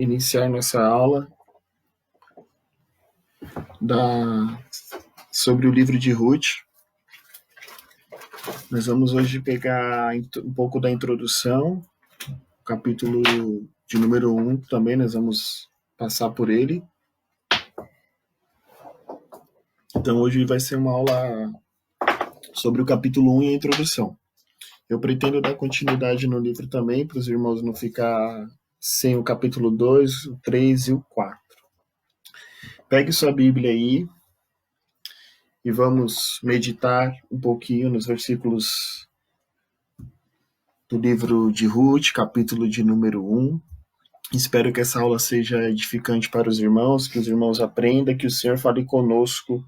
iniciar nossa aula sobre o livro de Ruth. Nós vamos hoje pegar um pouco da introdução, capítulo de número 1 também, nós vamos passar por ele. Então hoje vai ser uma aula sobre o capítulo 1 e a introdução. Eu pretendo dar continuidade no livro também, para os irmãos não ficar sem o capítulo 2, o 3 e o 4. Pegue sua Bíblia aí e vamos meditar um pouquinho nos versículos do livro de Ruth, capítulo de número 1. Espero que essa aula seja edificante para os irmãos, que os irmãos aprendam, que o Senhor fale conosco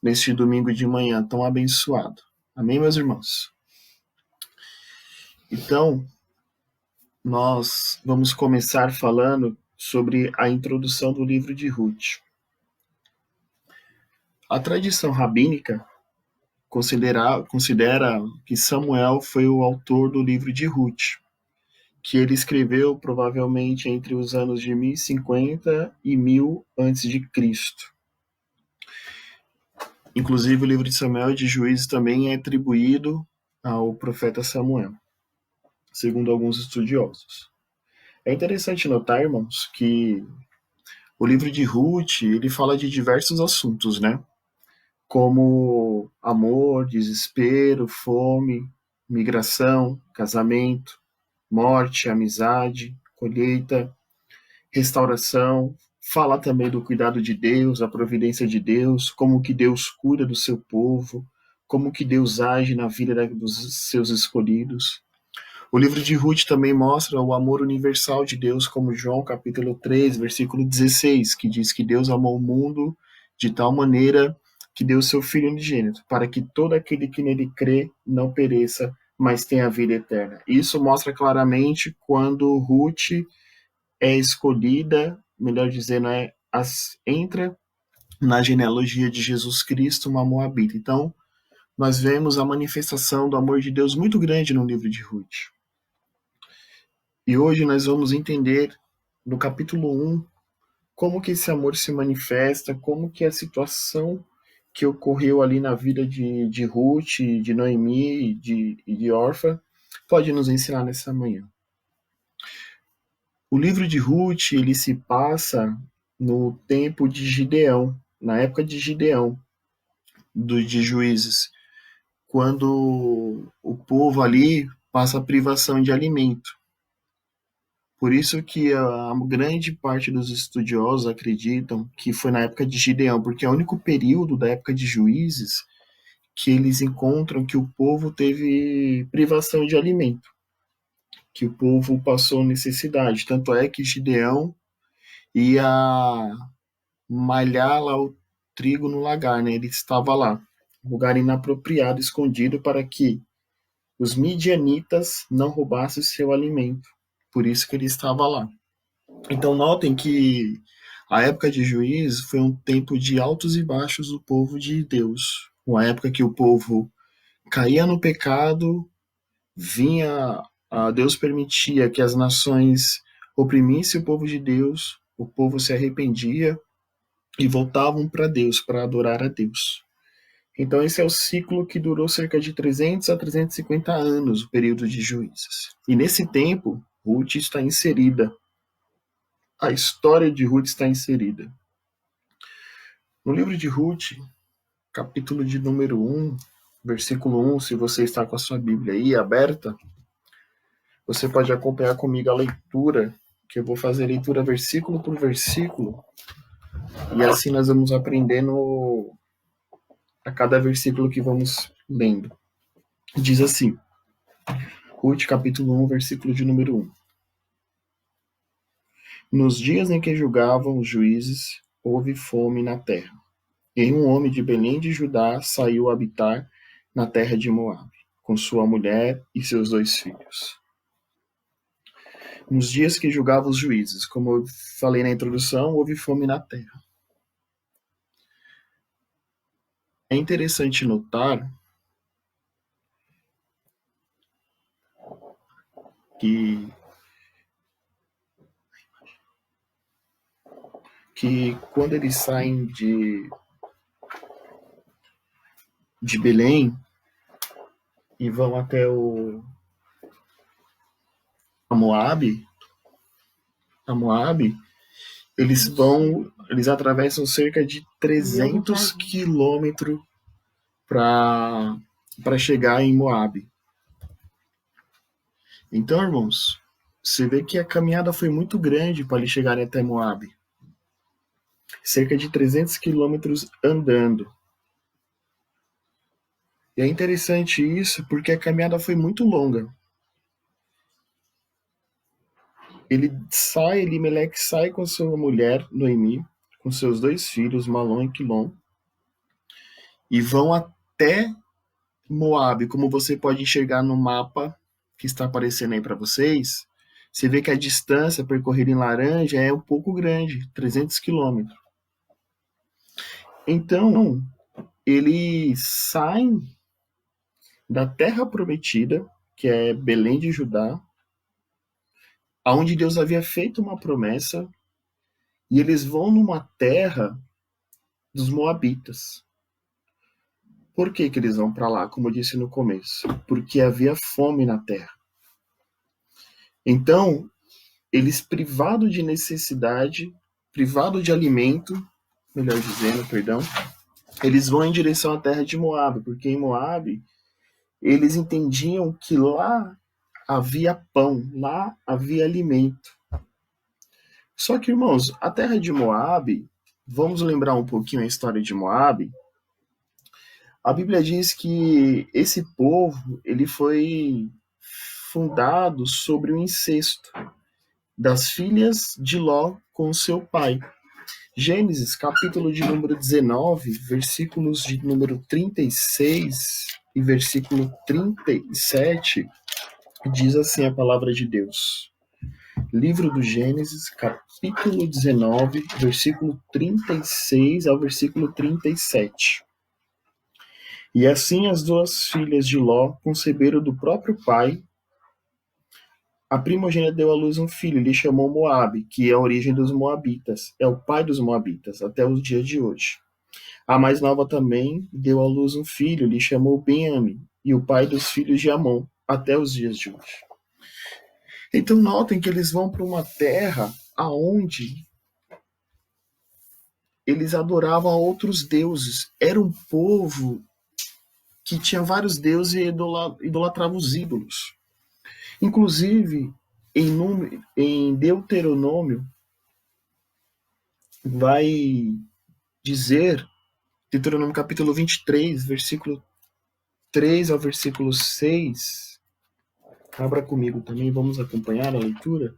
neste domingo de manhã tão abençoado. Amém, meus irmãos? Então, nós vamos começar falando sobre a introdução do livro de Ruth. A tradição rabínica considera que Samuel foi o autor do livro de Ruth, que ele escreveu provavelmente entre os anos de 1050 e 1000 a.C. Inclusive, o livro de Samuel e de Juízes também é atribuído ao profeta Samuel, segundo alguns estudiosos. É interessante notar, irmãos, que o livro de Ruth, ele fala de diversos assuntos, né? Como amor, desespero, fome, migração, casamento, morte, amizade, colheita, restauração. Fala também do cuidado de Deus, a providência de Deus, como que Deus cuida do seu povo, como que Deus age na vida dos seus escolhidos. O livro de Ruth também mostra o amor universal de Deus, como João capítulo 3, versículo 16, que diz que Deus amou o mundo de tal maneira que deu seu Filho unigênito, para que todo aquele que nele crê não pereça, mas tenha a vida eterna. Isso mostra claramente quando Ruth é escolhida, melhor dizendo, entra na genealogia de Jesus Cristo, uma moabita. Então, nós vemos a manifestação do amor de Deus muito grande no livro de Ruth. E hoje nós vamos entender, no capítulo 1, como que esse amor se manifesta, como que a situação que ocorreu ali na vida de Ruth, de Noemi e de Orfa pode nos ensinar nessa manhã. O livro de Ruth, ele se passa no tempo de Gideão, na época de Gideão, de Juízes, quando o povo ali passa a privação de alimento. Por isso que a grande parte dos estudiosos acreditam que foi na época de Gideão, porque é o único período da época de Juízes que eles encontram que o povo teve privação de alimento, que o povo passou necessidade. Tanto é que Gideão ia malhar lá o trigo no lagar, né? Ele estava lá, lugar inapropriado, escondido para que os midianitas não roubassem o seu alimento. Por isso que ele estava lá. Então notem que a época de Juízes foi um tempo de altos e baixos do povo de Deus. Uma época que o povo caía no pecado, Deus permitia que as nações oprimissem o povo de Deus, o povo se arrependia e voltavam para Deus, para adorar a Deus. Então esse é o ciclo que durou cerca de 300 a 350 anos, o período de Juízes. E nesse tempo, Ruth está inserida. A história de Ruth está inserida. No livro de Ruth, capítulo de número 1, versículo 1, se você está com a sua Bíblia aí aberta, você pode acompanhar comigo a leitura, que eu vou fazer a leitura versículo por versículo, e assim nós vamos aprendendo a cada versículo que vamos lendo. Diz assim, Ruth, capítulo 1, versículo de número 1. Nos dias em que julgavam os juízes, houve fome na terra. E um homem de Belém de Judá saiu a habitar na terra de Moabe, com sua mulher e seus 2 filhos. Nos dias que julgavam os juízes, como eu falei na introdução, houve fome na terra. É interessante notar que que quando eles saem de Belém e vão até a Moabe, eles atravessam cerca de 300 quilômetros para chegar em Moabe. Então, irmãos, você vê que a caminhada foi muito grande para eles chegarem até Moabe. Cerca de 300 quilômetros andando. E é interessante isso porque a caminhada foi muito longa. Elimelec sai com sua mulher, Noemi, com seus 2 filhos, Malom e Quilom, e vão até Moabe. Como você pode enxergar no mapa que está aparecendo aí para vocês, você vê que a distância percorrida em laranja é um pouco grande, 300 quilômetros. Então, eles saem da terra prometida, que é Belém de Judá, aonde Deus havia feito uma promessa, e eles vão numa terra dos Moabitas. Por que eles vão para lá, como eu disse no começo? Porque havia fome na terra. Então, eles privados de necessidade, privados de alimento, melhor dizendo, perdão, eles vão em direção à terra de Moabe, porque em Moabe eles entendiam que lá havia pão, lá havia alimento. Só que, irmãos, a terra de Moabe, vamos lembrar um pouquinho a história de Moabe. A Bíblia diz que esse povo ele foi fundado sobre o incesto das filhas de Ló com seu pai. Gênesis, capítulo de número 19, versículos de número 36 e versículo 37, diz assim a palavra de Deus. Livro do Gênesis, capítulo 19, versículo 36 ao versículo 37. E assim as 2 filhas de Ló conceberam do próprio pai. A primogênita deu à luz um filho, lhe chamou Moabe, que é a origem dos Moabitas, é o pai dos Moabitas, até os dias de hoje. A mais nova também deu à luz um filho, lhe chamou Ben-Ami, e o pai dos filhos de Amon, até os dias de hoje. Então notem que eles vão para uma terra aonde eles adoravam a outros deuses. Era um povo que tinha vários deuses e idolatrava os ídolos. Inclusive, em Deuteronômio, vai dizer, Deuteronômio capítulo 23, versículo 3 ao versículo 6, abra comigo também, vamos acompanhar a leitura,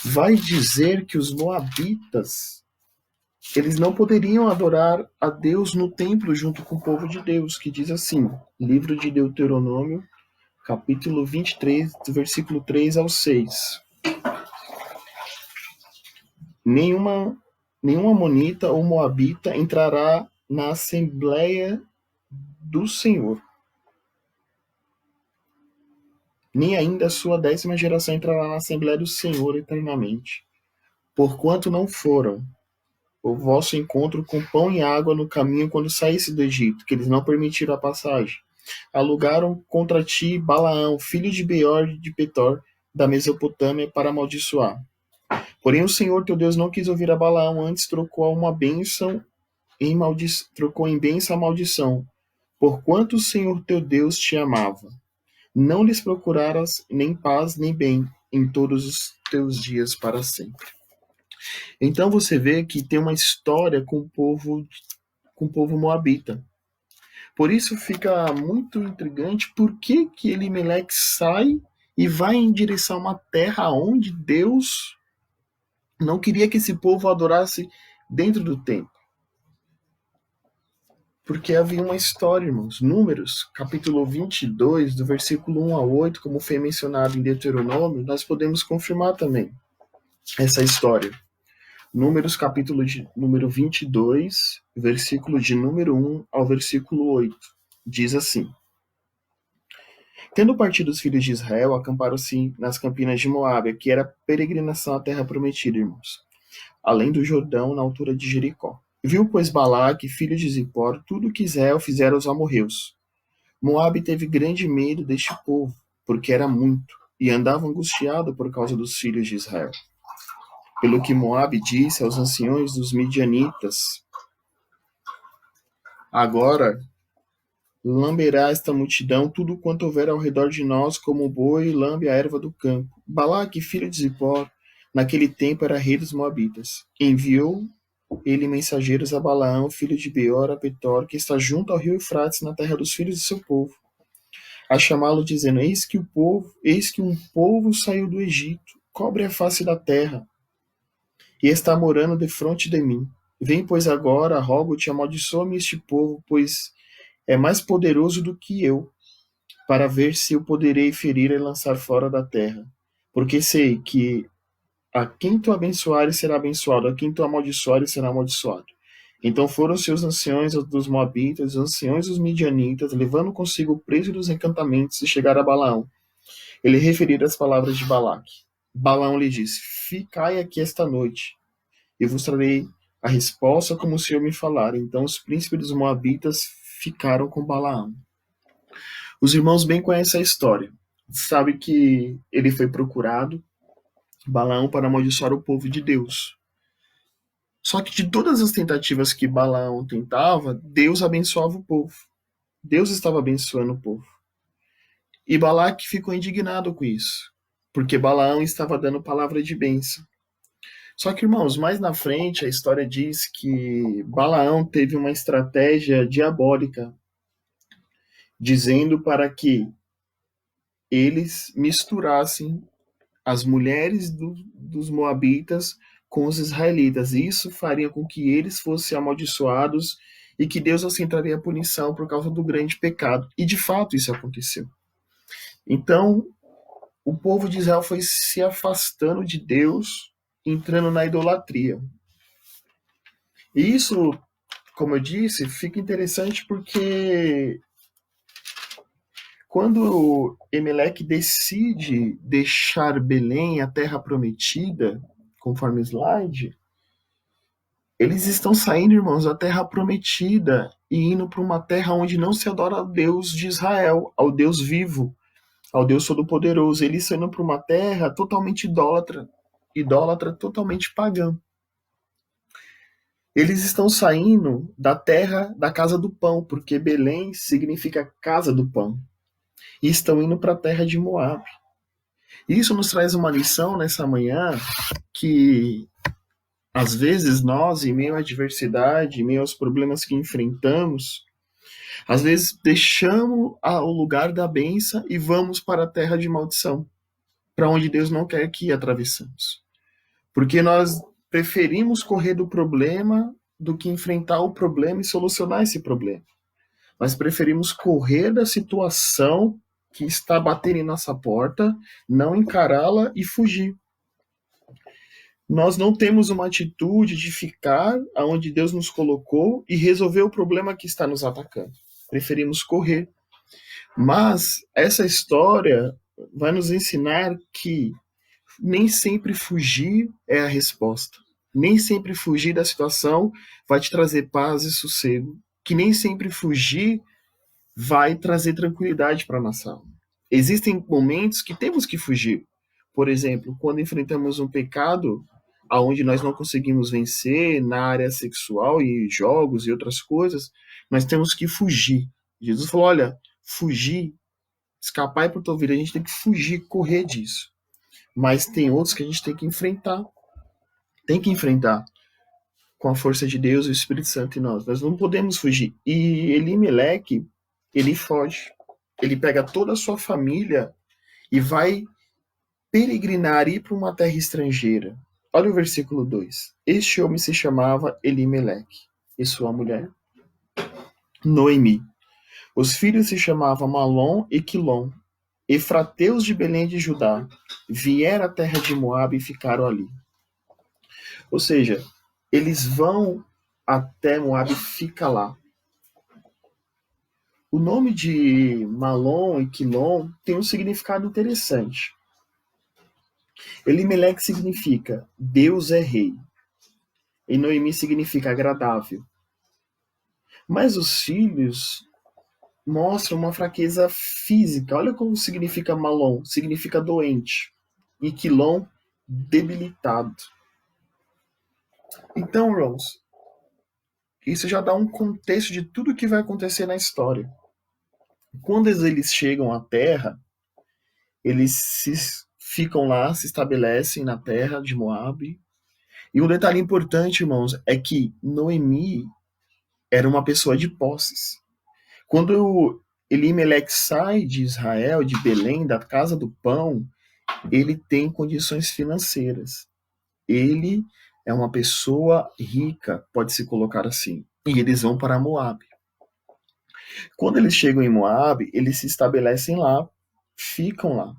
vai dizer que os moabitas, eles não poderiam adorar a Deus no templo junto com o povo de Deus, que diz assim, livro de Deuteronômio, capítulo 23, do versículo 3 ao 6. Nenhuma amonita ou moabita entrará na Assembleia do Senhor. Nem ainda a sua 10ª geração entrará na Assembleia do Senhor eternamente. Porquanto não foram o vosso encontro com pão e água no caminho quando saísse do Egito, que eles não permitiram a passagem. Alugaram contra ti Balaão, filho de Beor de Petor, da Mesopotâmia, para amaldiçoar. Porém o Senhor teu Deus não quis ouvir a Balaão, antes trocou em bênção a maldição, porquanto o Senhor teu Deus te amava. Não lhes procuraras nem paz nem bem em todos os teus dias para sempre. Então você vê que tem uma história com o povo moabita. Por isso fica muito intrigante por que Elimelec sai e vai em direção a uma terra onde Deus não queria que esse povo adorasse dentro do templo. Porque havia uma história, irmãos. Números, capítulo 22, do versículo 1 a 8, como foi mencionado em Deuteronômio, nós podemos confirmar também essa história. Números, capítulo de número 22, versículo de número 1 ao versículo 8. Diz assim: Tendo partido os filhos de Israel, acamparam-se nas campinas de Moabe, que era peregrinação à terra prometida, irmãos. além do Jordão, na altura de Jericó. Viu, pois, Balaque, filho de Zippor, tudo o que Israel fizera aos amorreus. Moabe teve grande medo deste povo, porque era muito, e andava angustiado por causa dos filhos de Israel. Pelo que Moabe disse aos anciões dos midianitas: agora lamberá esta multidão tudo quanto houver ao redor de nós, como o boi lambe a erva do campo. Balaque, filho de Zippor, naquele tempo era rei dos Moabitas. Enviou ele mensageiros a Balaão, filho de Beor, a Petor, que está junto ao rio Eufrates, na terra dos filhos de seu povo, a chamá-lo, dizendo: eis que um povo saiu do Egito, cobre a face da terra, e está morando defronte de mim. Vem, pois, agora, rogo-te, amaldiçoa-me este povo, pois é mais poderoso do que eu, para ver se o poderei ferir e lançar fora da terra. Porque sei que a quem tu abençoares será abençoado, a quem tu amaldiçoares será amaldiçoado. Então foram seus anciões dos Moabitas, os anciões dos Midianitas, levando consigo o preço dos encantamentos, e chegaram a Balaão. Ele referiu as palavras de Balaque. Balaão lhe disse: ficai aqui esta noite, e vos trarei a resposta como o Senhor me falar. Então os príncipes dos Moabitas ficaram com Balaão. Os irmãos bem conhecem a história. Sabe que ele foi procurado, Balaão, para amaldiçoar o povo de Deus. Só que de todas as tentativas que Balaão tentava, Deus abençoava o povo. Deus estava abençoando o povo. E Balaque ficou indignado com isso, porque Balaão estava dando palavra de bênção. Só que, irmãos, mais na frente a história diz que Balaão teve uma estratégia diabólica, dizendo para que eles misturassem as mulheres dos moabitas com os israelitas. E isso faria com que eles fossem amaldiçoados e que Deus assentaria a punição por causa do grande pecado. E de fato isso aconteceu. Então, o povo de Israel foi se afastando de Deus, entrando na idolatria. E isso, como eu disse, fica interessante porque quando Emelec decide deixar Belém, a terra prometida, conforme o slide, eles estão saindo, irmãos, da terra prometida e indo para uma terra onde não se adora ao Deus de Israel, ao Deus vivo, ao Deus Todo-Poderoso. Eles estão indo para uma terra totalmente idólatra, totalmente pagã. Eles estão saindo da terra da casa do pão, porque Belém significa casa do pão. E estão indo para a terra de Moab. Isso nos traz uma lição nessa manhã que, às vezes, nós, em meio à adversidade, em meio aos problemas que enfrentamos, às vezes deixamos o lugar da bênção e vamos para a terra de maldição, para onde Deus não quer que atravessemos. Porque nós preferimos correr do problema do que enfrentar o problema e solucionar esse problema. Nós preferimos correr da situação que está batendo em nossa porta, não encará-la e fugir. Nós não temos uma atitude de ficar onde Deus nos colocou e resolver o problema que está nos atacando. Preferimos correr. Mas essa história vai nos ensinar que nem sempre fugir é a resposta. Nem sempre fugir da situação vai te trazer paz e sossego. Que nem sempre fugir vai trazer tranquilidade para a nossa alma. Existem momentos que temos que fugir. Por exemplo, quando enfrentamos um pecado aonde nós não conseguimos vencer na área sexual e jogos e outras coisas, nós temos que fugir. Jesus falou: olha, fugir, escapar por tua vida, a gente tem que fugir, correr disso. Mas tem outros que a gente tem que enfrentar. Tem que enfrentar com a força de Deus e o Espírito Santo em nós. Nós não podemos fugir. E Elimeleque, ele foge. Ele pega toda a sua família e vai peregrinar, ir para uma terra estrangeira. Olha o versículo 2. Este homem se chamava Elimeleque, e sua mulher, Noemi. Os filhos se chamavam Malom e Quilom, efrateus de Belém de Judá. Vieram à terra de Moabe e ficaram ali. Ou seja, eles vão até Moabe e ficam lá. O nome de Malom e Quilom tem um significado interessante. Elimeleque significa Deus é rei. E Noemi significa agradável. Mas os filhos mostram uma fraqueza física. Olha como significa Malom, significa doente. E Quilom, debilitado. Então, Rose, isso já dá um contexto de tudo o que vai acontecer na história. Quando eles chegam à Terra, ficam lá, se estabelecem na terra de Moabe. E um detalhe importante, irmãos, é que Noemi era uma pessoa de posses. Quando Elimelec sai de Israel, de Belém, da casa do pão, ele tem condições financeiras. Ele é uma pessoa rica, pode-se colocar assim. E eles vão para Moabe. Quando eles chegam em Moabe, eles se estabelecem lá, ficam lá.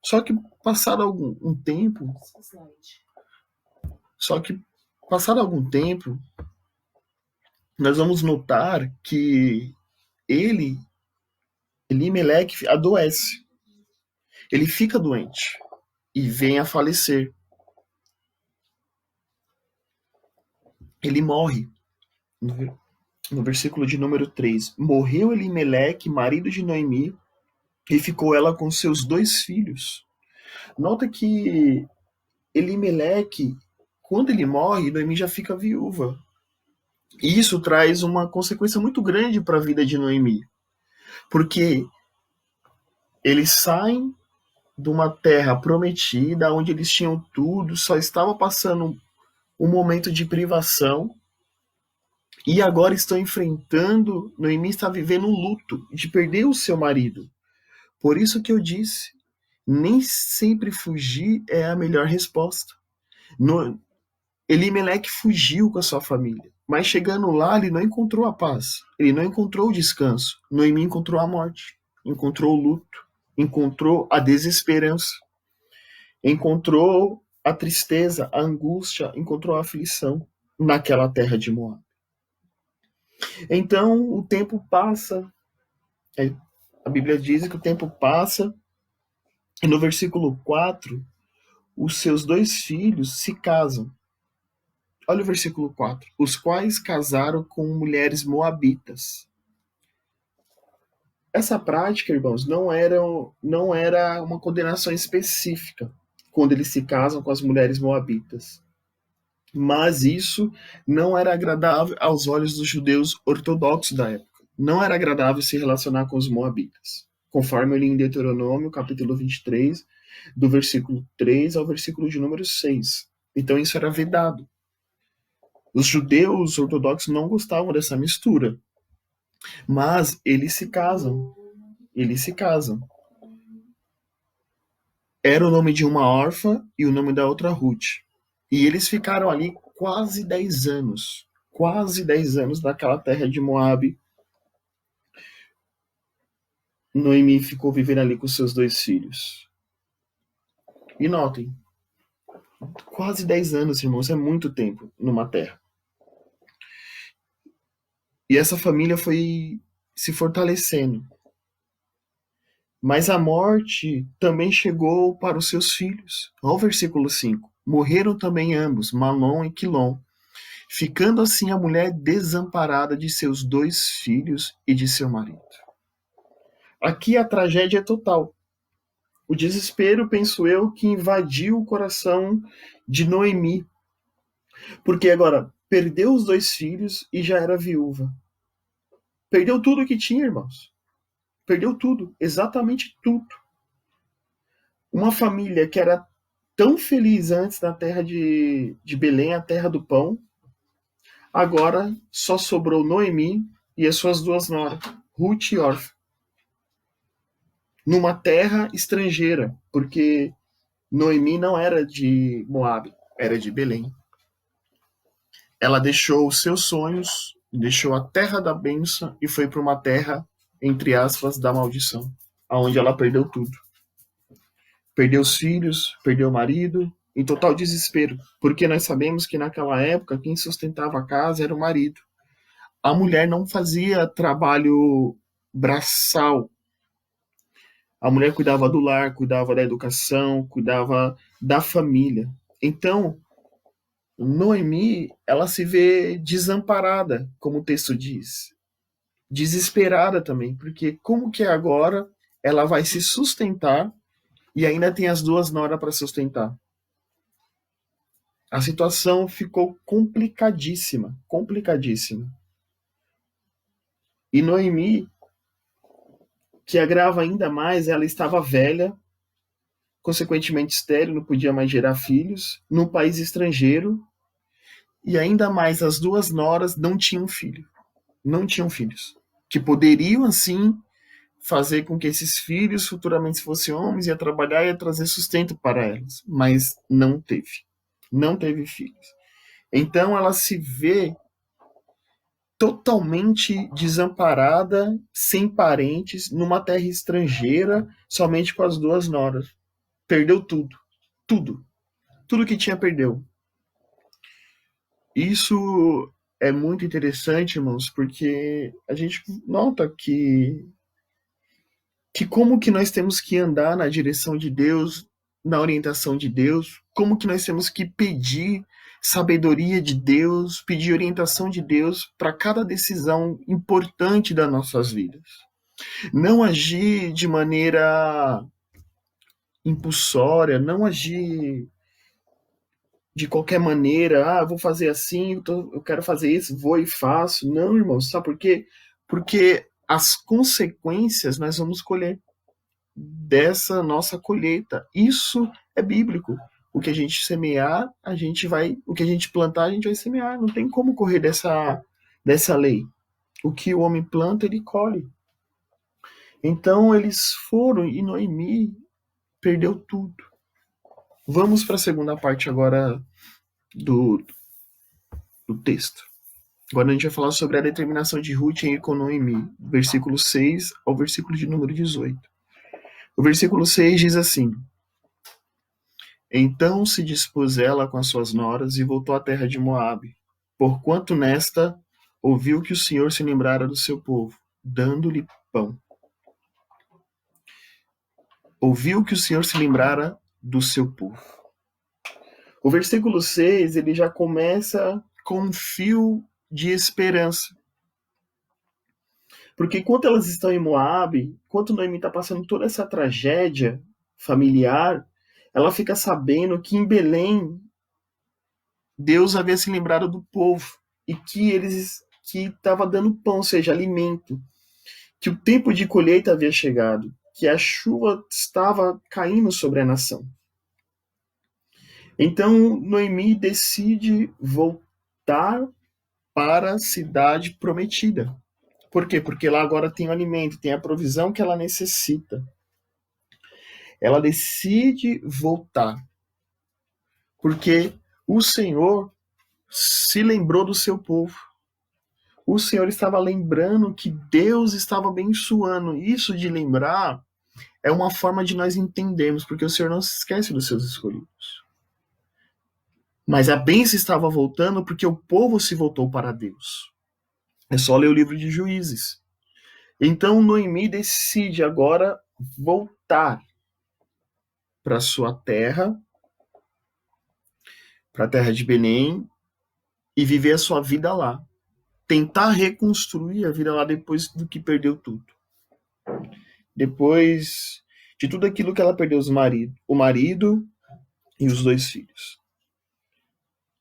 Só que passado algum tempo, só que passado algum tempo, nós vamos notar que ele, Elimelec, adoece. Ele fica doente e vem a falecer. Ele morre. No versículo de número 3. Morreu Elimelec, marido de Noemi, e ficou ela com seus 2 filhos. Nota que Elimelec, quando ele morre, Noemi já fica viúva. E isso traz uma consequência muito grande para a vida de Noemi. Porque eles saem de uma terra prometida, onde eles tinham tudo, só estava passando um momento de privação, e agora estão enfrentando, Noemi está vivendo um luto de perder o seu marido. Por isso que eu disse, nem sempre fugir é a melhor resposta. Elimelec fugiu com a sua família, mas chegando lá ele não encontrou a paz, ele não encontrou o descanso. Noemi encontrou a morte, encontrou o luto, encontrou a desesperança, encontrou a tristeza, a angústia, encontrou a aflição naquela terra de Moab. Então o tempo passa, a Bíblia diz que o tempo passa, e no versículo 4, os seus 2 filhos se casam. Olha o versículo 4. Os quais casaram com mulheres moabitas. Essa prática, irmãos, não era uma condenação específica quando eles se casam com as mulheres moabitas. Mas isso não era agradável aos olhos dos judeus ortodoxos da época. Não era agradável se relacionar com os moabitas. Conforme eu li em Deuteronômio, capítulo 23, do versículo 3 ao versículo de número 6. Então isso era vedado. Os judeus ortodoxos não gostavam dessa mistura. Mas eles se casam. Eles se casam. Era o nome de uma órfã e o nome da outra Ruth. E eles ficaram ali quase 10 anos. Quase 10 anos naquela terra de Moabe. Noemi ficou vivendo ali com seus 2 filhos. E notem, quase 10 anos, irmãos, é muito tempo numa terra. E essa família foi se fortalecendo. Mas a morte também chegou para os seus filhos. Olha o versículo 5. Morreram também ambos, Malom e Quilom, ficando assim a mulher desamparada de seus 2 filhos e de seu marido. Aqui a tragédia é total. O desespero, penso eu, que invadiu o coração de Noemi. Porque agora perdeu os 2 filhos e já era viúva. Perdeu tudo o que tinha, irmãos. Perdeu tudo, exatamente tudo. Uma família que era tão feliz antes na terra de Belém, a terra do pão, agora só sobrou Noemi e as suas 2 noras, Ruth e Orfa, numa terra estrangeira, porque Noemi não era de Moabe, era de Belém. Ela deixou os seus sonhos, deixou a terra da bênção e foi para uma terra, entre aspas, da maldição, aonde ela perdeu tudo. Perdeu os filhos, perdeu o marido, em total desespero, porque nós sabemos que naquela época quem sustentava a casa era o marido. A mulher não fazia trabalho braçal. A mulher cuidava do lar, cuidava da educação, cuidava da família. Então, Noemi, ela se vê desamparada, como o texto diz, desesperada também, porque como que agora ela vai se sustentar e ainda tem as duas noras para sustentar? A situação ficou complicadíssima, complicadíssima. E Noemi, que agrava ainda mais, ela estava velha, consequentemente estéril, não podia mais gerar filhos, num país estrangeiro, e ainda mais as duas noras não tinham filho, não tinham filhos, que poderiam assim fazer com que esses filhos futuramente fossem homens, ia trabalhar e ia trazer sustento para elas, mas não teve filhos. Então ela se vê totalmente desamparada, sem parentes, numa terra estrangeira, somente com as duas noras. Perdeu tudo, tudo, tudo que tinha perdeu. Isso é muito interessante, irmãos, porque a gente nota que como que nós temos que andar na direção de Deus, na orientação de Deus, como que nós temos que pedir sabedoria de Deus, pedir orientação de Deus para cada decisão importante das nossas vidas. Não agir de maneira impulsória, não agir de qualquer maneira, vou fazer assim, eu quero fazer isso, vou e faço. Não, irmão, sabe por quê? Porque as consequências nós vamos colher dessa nossa colheita. Isso é bíblico. O que a gente semear, a gente vai, o que a gente plantar, a gente vai semear. Não tem como correr dessa lei. O que o homem planta, ele colhe. Então eles foram e Noemi perdeu tudo. Vamos para a segunda parte agora do, do texto. Agora a gente vai falar sobre a determinação de Ruth em ir com Noemi, versículo 6 ao versículo de número 18. O versículo 6 diz assim: Então se dispôs ela com as suas noras e voltou à terra de Moabe, porquanto nesta ouviu que o Senhor se lembrara do seu povo, dando-lhe pão. Ouviu que o Senhor se lembrara do seu povo. O versículo 6, ele já começa com um fio de esperança. Porque enquanto elas estão em Moabe, enquanto Noemi está passando toda essa tragédia familiar, ela fica sabendo que em Belém Deus havia se lembrado do povo e que estava dando pão, ou seja, alimento, que o tempo de colheita havia chegado, que a chuva estava caindo sobre a nação. Então Noemi decide voltar para a cidade prometida. Por quê? Porque lá agora tem o alimento, tem a provisão que ela necessita. Ela decide voltar, porque o Senhor se lembrou do seu povo. O Senhor estava lembrando que Deus estava abençoando. Isso de lembrar é uma forma de nós entendermos, porque o Senhor não se esquece dos seus escolhidos. Mas a bênção estava voltando porque o povo se voltou para Deus. É só ler o livro de Juízes. Então Noemi decide agora voltar para sua terra, para a terra de Belém, e viver a sua vida lá. Tentar reconstruir a vida lá depois do que perdeu tudo. Depois de tudo aquilo que ela perdeu, o marido e os dois filhos.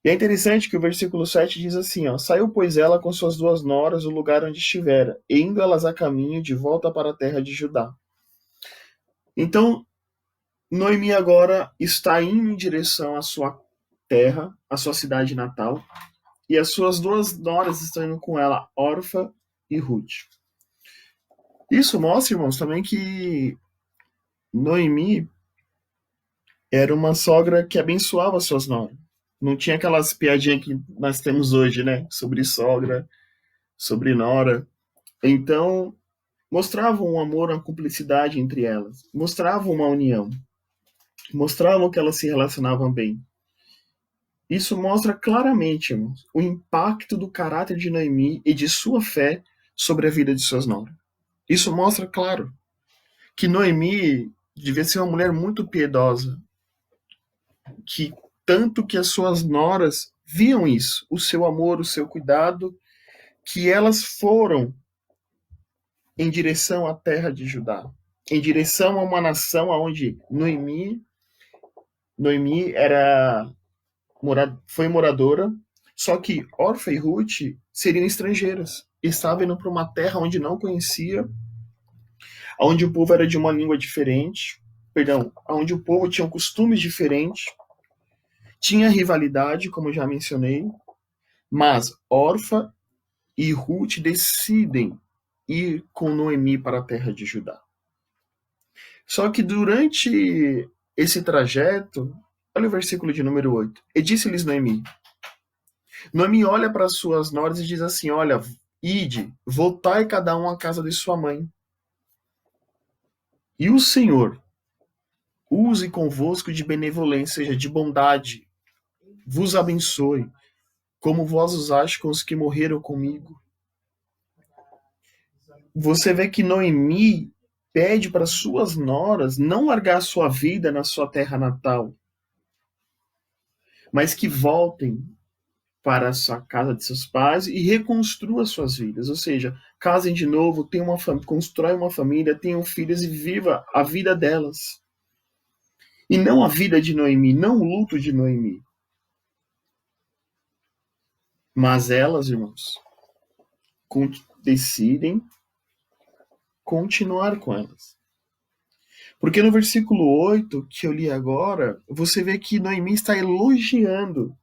E é interessante que o versículo 7 diz assim, saiu pois ela com suas duas noras do lugar onde estivera, indo elas a caminho de volta para a terra de Judá. Então, Noemi agora está indo em direção à sua terra, à sua cidade natal, e as suas duas noras estão indo com ela, Orfa e Ruth. Isso mostra, irmãos, também que Noemi era uma sogra que abençoava suas noras. Não tinha aquelas piadinhas que nós temos hoje, né? Sobre sogra, sobre nora. Então, mostravam um amor, uma cumplicidade entre elas. Mostravam uma união. Mostravam que elas se relacionavam bem. Isso mostra claramente, irmãos, o impacto do caráter de Noemi e de sua fé sobre a vida de suas noras. Isso mostra, claro, que Noemi devia ser uma mulher muito piedosa, que tanto que as suas noras viam isso, o seu amor, o seu cuidado, que elas foram em direção à terra de Judá, em direção a uma nação onde Noemi foi moradora, só que Orfa e Ruth seriam estrangeiras, estavam indo para uma terra onde não conhecia, onde o povo era de uma língua diferente, perdão, onde o povo tinha costumes diferentes, tinha rivalidade, como já mencionei, mas Orfa e Ruth decidem ir com Noemi para a terra de Judá. Só que durante esse trajeto, olha o versículo de número 8. E disse-lhes Noemi. Noemi olha para suas noras e diz assim: olha, ide, voltai cada um à casa de sua mãe. E o Senhor use convosco de benevolência, seja de bondade, vos abençoe, como vós usaste com os que morreram comigo. Você vê que Noemi pede para suas noras não largar sua vida na sua terra natal, mas que voltem para a sua casa de seus pais e reconstruam suas vidas, ou seja, casem de novo, tenham constrói uma família, tenham filhos e viva a vida delas. E não a vida de Noemi, não o luto de Noemi. Mas elas, irmãos, decidem continuar com elas. Porque no versículo 8, que eu li agora, você vê que Noemi está elogiando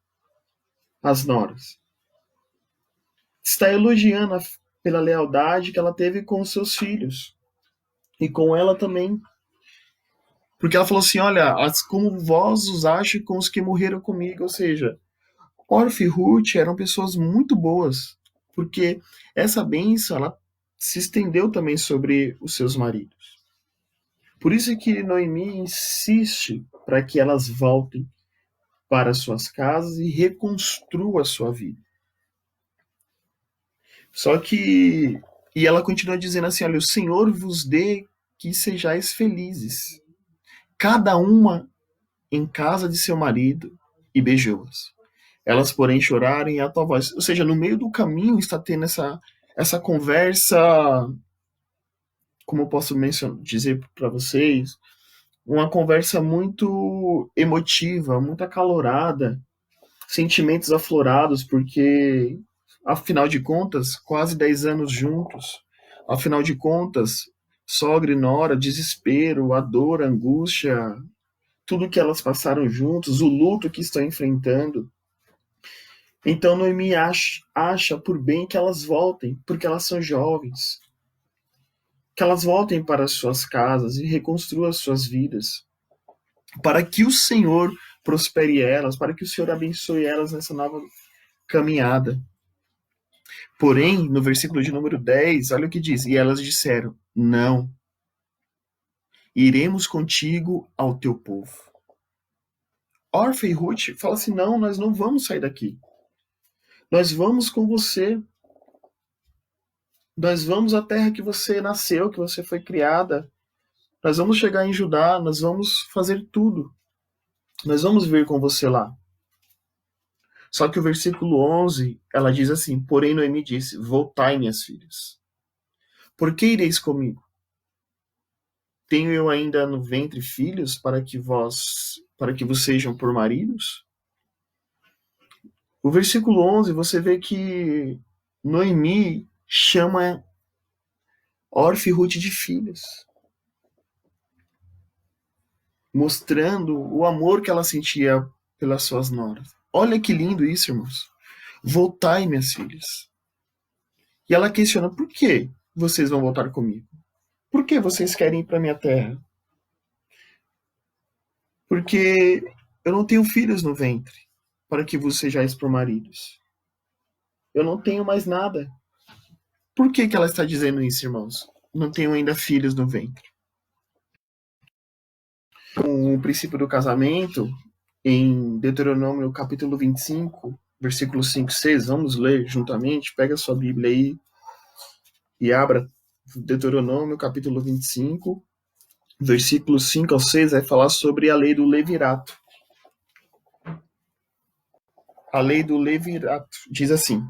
as noras. Está elogiando pela lealdade que ela teve com os seus filhos. E com ela também. Porque ela falou assim, olha, como vós os acha com os que morreram comigo. Ou seja, Orfa e Ruth eram pessoas muito boas. Porque essa bênção, ela se estendeu também sobre os seus maridos. Por isso que Noemi insiste para que elas voltem para suas casas e reconstruam a sua vida. Só que, e ela continua dizendo assim, olha, o Senhor vos dê que sejais felizes, cada uma em casa de seu marido, e beijou-as. Elas, porém, choraram em alta voz. Ou seja, no meio do caminho está tendo essa conversa, como eu posso dizer para vocês, uma conversa muito emotiva, muito acalorada, sentimentos aflorados, porque, afinal de contas, quase 10 anos juntos, afinal de contas, sogra e nora, desespero, a dor, a angústia, tudo que elas passaram juntos, o luto que estão enfrentando. Então Noemi acha por bem que elas voltem, porque elas são jovens, que elas voltem para suas casas e reconstruam as suas vidas, para que o Senhor prospere elas, para que o Senhor abençoe elas nessa nova caminhada. Porém, no versículo de número 10, olha o que diz: e elas disseram: não, iremos contigo ao teu povo. Orfa e Ruth falam assim: não, nós não vamos sair daqui. Nós vamos com você. Nós vamos à terra que você nasceu, que você foi criada. Nós vamos chegar em Judá, nós vamos fazer tudo. Nós vamos vir com você lá. Só que o versículo 11, ela diz assim: porém Noemi disse: voltai, minhas filhas. Por que ireis comigo? Tenho eu ainda no ventre filhos para que vos sejam por maridos? O versículo 11, você vê que Noemi chama Orfa e Ruth de filhas, mostrando o amor que ela sentia pelas suas noras. Olha que lindo isso, irmãos. Voltai, minhas filhas. E ela questiona: por que vocês vão voltar comigo? Por que vocês querem ir para minha terra? Porque eu não tenho filhos no ventre para que vos sejais por maridos. Eu não tenho mais nada. Por que ela está dizendo isso, irmãos? Não tenho ainda filhos no ventre. Com o princípio do casamento, em Deuteronômio capítulo 25, versículo 5 e 6, vamos ler juntamente, pega a sua Bíblia aí e abra Deuteronômio capítulo 25, versículos 5 ao 6, vai falar sobre a lei do levirato. A lei do levirato diz assim: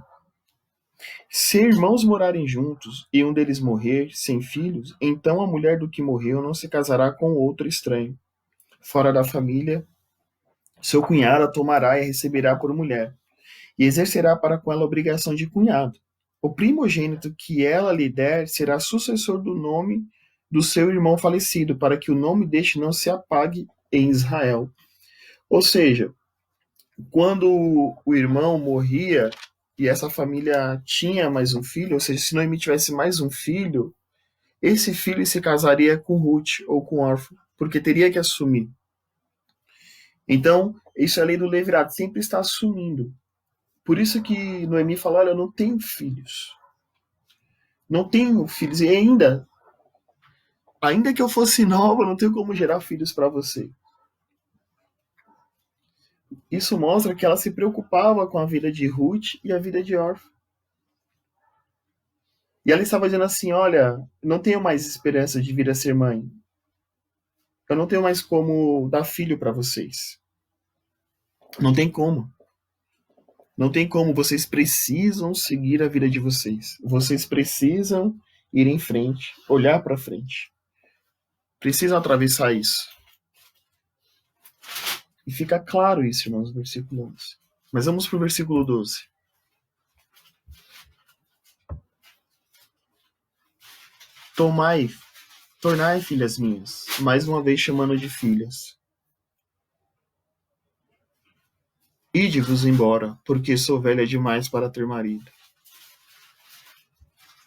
se irmãos morarem juntos e um deles morrer sem filhos, então a mulher do que morreu não se casará com outro estranho, fora da família. Seu cunhado a tomará e a receberá por mulher, e exercerá para com ela a obrigação de cunhado. O primogênito que ela lhe der será sucessor do nome do seu irmão falecido, para que o nome deste não se apague em Israel. Ou seja, quando o irmão morria e essa família tinha mais um filho, ou seja, se Noemi tivesse mais um filho, esse filho se casaria com Ruth ou com Orfa, porque teria que assumir. Então, isso é a lei do levirato, sempre está assumindo. Por isso que Noemi fala: olha, eu não tenho filhos. Não tenho filhos. E ainda que eu fosse nova, eu não tenho como gerar filhos para você. Isso mostra que ela se preocupava com a vida de Ruth e a vida de Orfa. E ela estava dizendo assim: olha, não tenho mais esperança de vir a ser mãe. Eu não tenho mais como dar filho para vocês. Não tem como. Não tem como. Vocês precisam seguir a vida de vocês. Vocês precisam ir em frente, olhar para frente. Precisam atravessar isso. E fica claro isso, irmãos, no versículo 11. Mas vamos para o versículo 12. Tornai, filhas minhas, mais uma vez chamando de filhas. Ide-vos embora, porque sou velha demais para ter marido.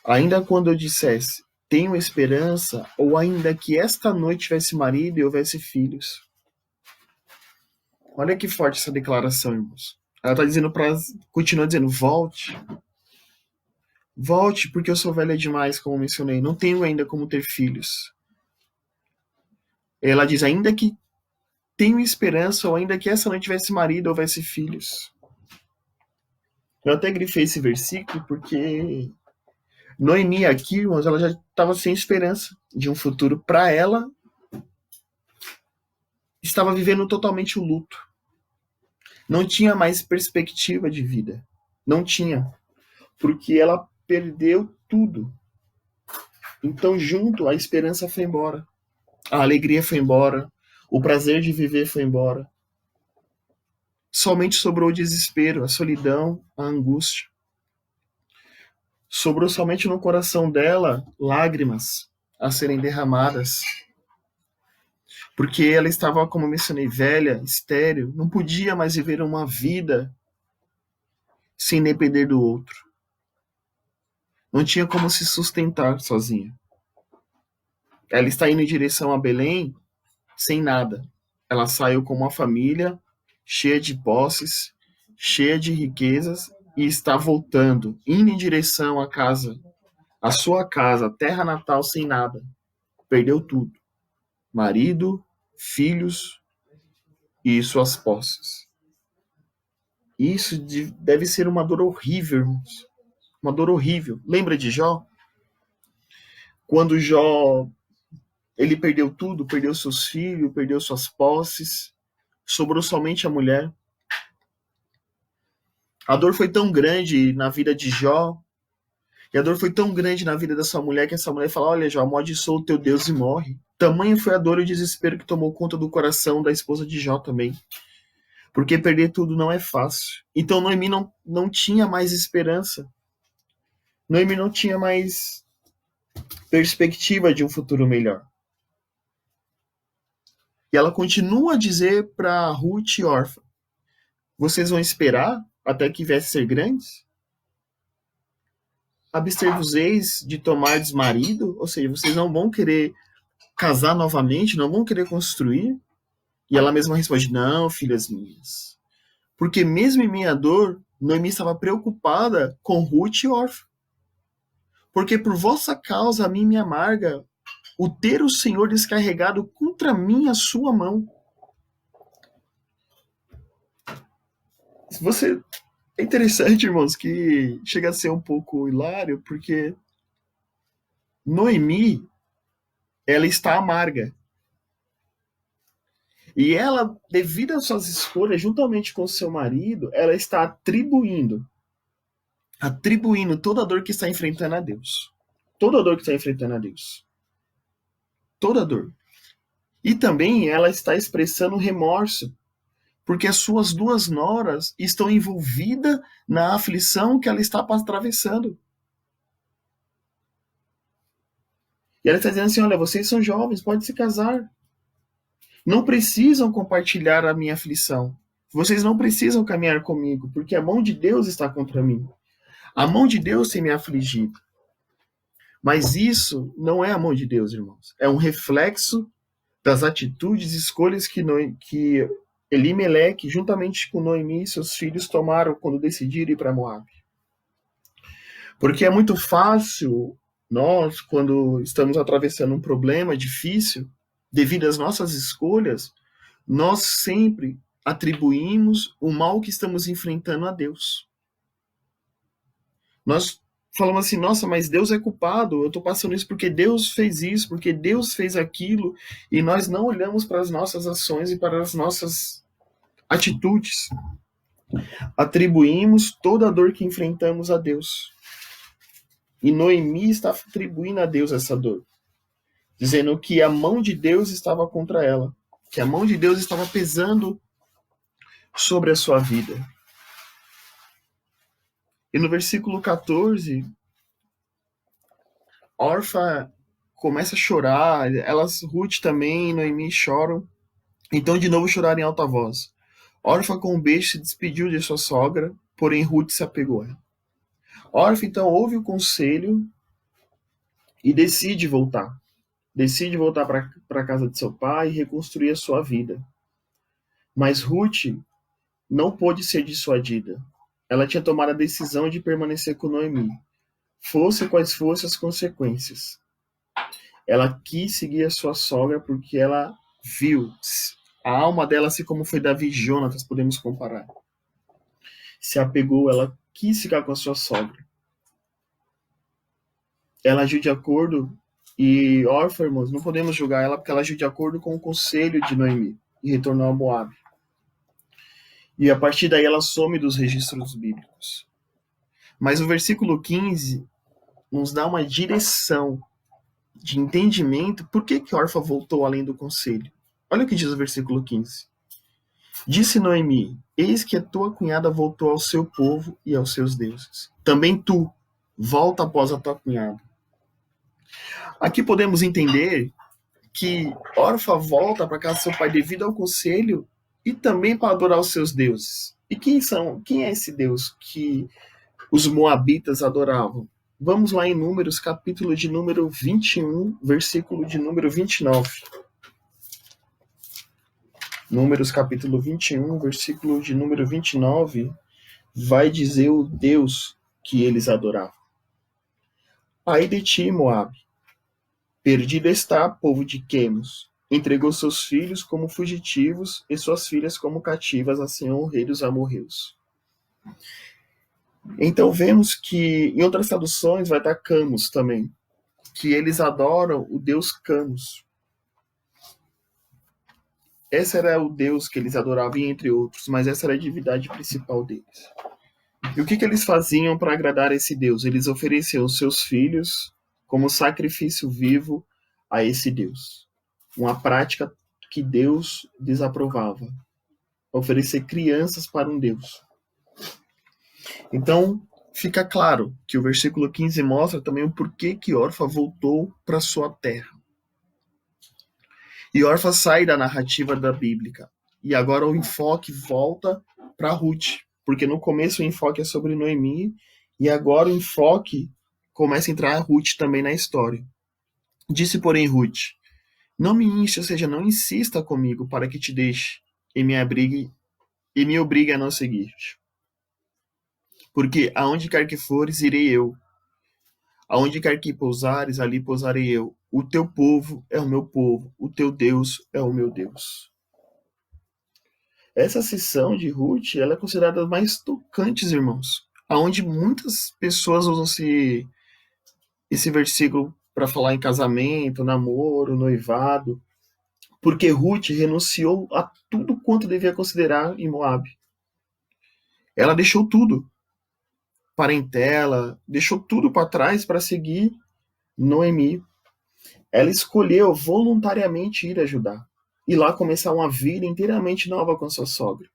Ainda quando eu dissesse, tenho esperança, ou ainda que esta noite tivesse marido e houvesse filhos. Olha que forte essa declaração, irmãos. Ela está dizendo continua dizendo, volte. Volte, porque eu sou velha demais, como mencionei. Não tenho ainda como ter filhos. Ela diz, ainda que tenho esperança, ou ainda que essa noite tivesse marido ou houvesse filhos. Eu até grifei esse versículo porque Noemi aqui, irmãos, ela já estava sem esperança de um futuro para ela. Estava vivendo totalmente o luto. Não tinha mais perspectiva de vida. Não tinha. Porque ela perdeu tudo. Então, junto, a esperança foi embora. A alegria foi embora. O prazer de viver foi embora. Somente sobrou o desespero, a solidão, a angústia. Sobrou somente no coração dela lágrimas a serem derramadas. Porque ela estava, como eu mencionei, velha, estéril, não podia mais viver uma vida sem depender do outro. Não tinha como se sustentar sozinha. Ela está indo em direção a Belém sem nada. Ela saiu com uma família cheia de posses, cheia de riquezas, e está voltando, indo em direção à casa, à sua casa, terra natal, sem nada. Perdeu tudo. Marido, filhos e suas posses. Isso deve ser uma dor horrível, irmãos. Uma dor horrível. Lembra de Jó? Quando Jó ele perdeu tudo, perdeu seus filhos, perdeu suas posses, sobrou somente a mulher. A dor foi tão grande na vida de Jó, e a dor foi tão grande na vida dessa mulher, que essa mulher fala: olha, Jó, amaldiçoa o teu Deus e morre. Tamanho foi a dor e o desespero que tomou conta do coração da esposa de Jó também. Porque perder tudo não é fácil. Então Noemi não tinha mais esperança. Noemi não tinha mais perspectiva de um futuro melhor. E ela continua a dizer para Ruth e Orfa: vocês vão esperar até que viesse ser grandes? Abster-vos-eis de tomardes marido? Ou seja, vocês não vão querer casar novamente? Não vão querer construir? E ela mesma responde: não, filhas minhas. Porque mesmo em minha dor, Noemi estava preocupada com Ruth e Orfa. Porque por vossa causa a mim me amarga o ter o Senhor descarregado contra mim a sua mão. Você É interessante, irmãos, que chega a ser um pouco hilário, porque Noemi, ela está amarga. E ela, devido às suas escolhas, juntamente com o seu marido, ela está atribuindo toda a dor que está enfrentando a Deus. Toda a dor que está enfrentando a Deus. Toda a dor. E também ela está expressando remorso, porque as suas duas noras estão envolvidas na aflição que ela está atravessando. E ela está dizendo assim: olha, vocês são jovens, podem se casar. Não precisam compartilhar a minha aflição. Vocês não precisam caminhar comigo, porque a mão de Deus está contra mim. A mão de Deus tem me afligido. Mas isso não é a mão de Deus, irmãos. É um reflexo das atitudes e escolhas que Elimeleque, juntamente com Noemi e seus filhos, tomaram quando decidiram ir para Moab. Porque é muito fácil nós, quando estamos atravessando um problema difícil, devido às nossas escolhas, nós sempre atribuímos o mal que estamos enfrentando a Deus. Nós falamos assim: nossa, mas Deus é culpado, eu estou passando isso porque Deus fez isso, porque Deus fez aquilo, e nós não olhamos para as nossas ações e para as nossas atitudes. Atribuímos toda a dor que enfrentamos a Deus. E Noemi está atribuindo a Deus essa dor, dizendo que a mão de Deus estava contra ela, que a mão de Deus estava pesando sobre a sua vida. E no versículo 14, Orfa começa a chorar, Ruth também e Noemi choram, então de novo choraram em alta voz. Orfa com um beijo se despediu de sua sogra, porém Ruth se apegou a ela. Orfa então ouve o conselho e decide voltar. Decide voltar para a casa de seu pai e reconstruir a sua vida. Mas Ruth não pôde ser dissuadida. Ela tinha tomado a decisão de permanecer com Noemi, fosse quais fossem as consequências. Ela quis seguir a sua sogra porque ela viu a alma dela, assim como foi Davi e Jonatas, podemos comparar. Se apegou, ela quis ficar com a sua sogra. Ela agiu de acordo, e Orfa, irmãos, não podemos julgar ela porque ela agiu de acordo com o conselho de Noemi e retornou a Moab. E a partir daí ela some dos registros bíblicos. Mas o versículo 15 nos dá uma direção de entendimento por que Orfa voltou além do conselho. Olha o que diz o versículo 15. Disse Noemi: eis que a tua cunhada voltou ao seu povo e aos seus deuses. Também tu, volta após a tua cunhada. Aqui podemos entender que Orfa volta para casa do seu pai devido ao conselho e também para adorar os seus deuses. E quem é esse Deus que os moabitas adoravam? Vamos lá em Números, capítulo de número 21, versículo de número 29. Números, capítulo 21, versículo de número 29, vai dizer o Deus que eles adoravam. Ai de ti, Moabe, perdido está, povo de Quemos. Entregou seus filhos como fugitivos e suas filhas como cativas a Senhor, rei dos amorreus. Então vemos que em outras traduções vai estar Camus também, que eles adoram o deus Camus. Esse era o deus que eles adoravam, entre outros, mas essa era a divindade principal deles. E o que eles faziam para agradar esse deus? Eles ofereciam os seus filhos como sacrifício vivo a esse deus. Uma prática que Deus desaprovava. Oferecer crianças para um deus. Então, fica claro que o versículo 15 mostra também o porquê que Orfa voltou para sua terra. E Orfa sai da narrativa da Bíblia. E agora o enfoque volta para Ruth. Porque no começo o enfoque é sobre Noemi. E agora o enfoque começa a entrar a Ruth também na história. Disse, porém, Ruth: não me inste, ou seja, não insista comigo para que te deixe e me obrigue a não seguir-te. Porque aonde quer que fores, irei eu. Aonde quer que pousares, ali pousarei eu. O teu povo é o meu povo, o teu Deus é o meu Deus. Essa sessão de Ruth, ela é considerada das mais tocantes, irmãos. Aonde muitas pessoas usam esse versículo para falar em casamento, namoro, noivado. porque Ruth renunciou a tudo quanto devia considerar em Moabe. Ela deixou tudo, parentela, deixou tudo para trás para seguir Noemi. Ela escolheu voluntariamente ir ajudar e lá começar uma vida inteiramente nova com sua sogra.